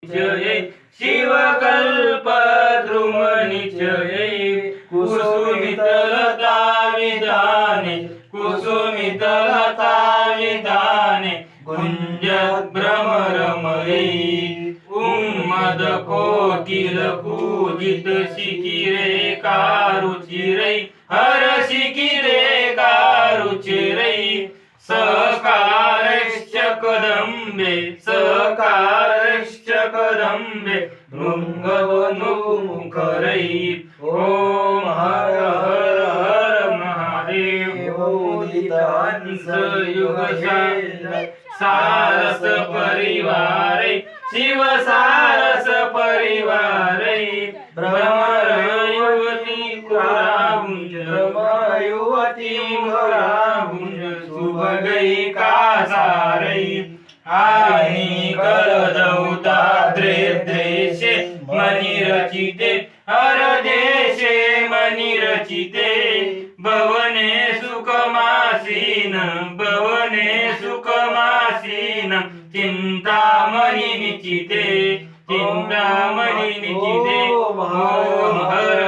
निश्चये शिवकल्पद्रुमनिश्चये कुसुमितलता विधाने कुसुमितलता गुञ्जद्भ्रमरमये उन्मदकोकिलकूजित शिखिरे कारुचिरै हरशिखिरे कारुचिरै सकारश्च कदम्बे सकारश्च कदम्बे भृङ्गवनुमुखरै ॐ हर हर हर महादेव उदितहंस सारस परिवारै शिव सारस परिवारै भ्रमर युवती कुराभुंज भ्रमर युवती कुराभुंज सुभगै कासारै आणि कलदौताद्रे देशे मणिरचिते हरदेशे मणिरचिते भवने सुखमासीन भवने सुखमासीन चिंतामणि निचिते चिंतामणि निचिते ओम हर हर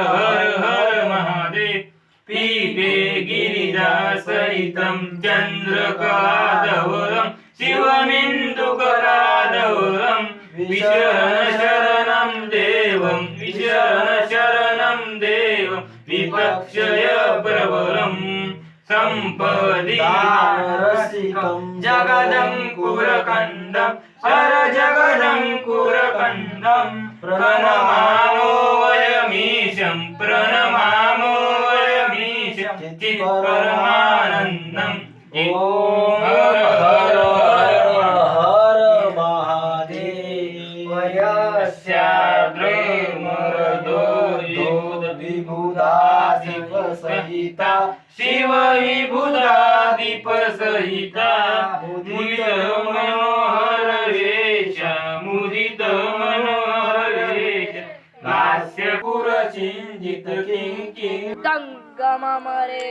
हर महादेव पीते गिरिजा सहितं चंद्रकलाधवलं शिवमिन्दुकलाधवलं विशरण शरणं देवं विशरण शरणं देवं विपक्षय प्रबलं संपदि रसिकं जगदङ्कुरकण्डं हर जगदङ्कुरकण्डं प्रणमामो वयमीशं प्रणमामो वयमीशं चित्परमानन्दम् ॐ हर हर हर महादेव विभुदादीप सहिता शिव विभुदादीप सहिता मुदित मनोहर वेश मुदित मनोहर वेश लास्य पुरचिंजित किंकिं गंगमरे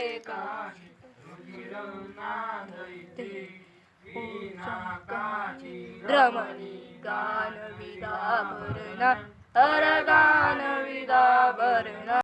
द्रमणी गान विदा भरण हर गान विदा भरण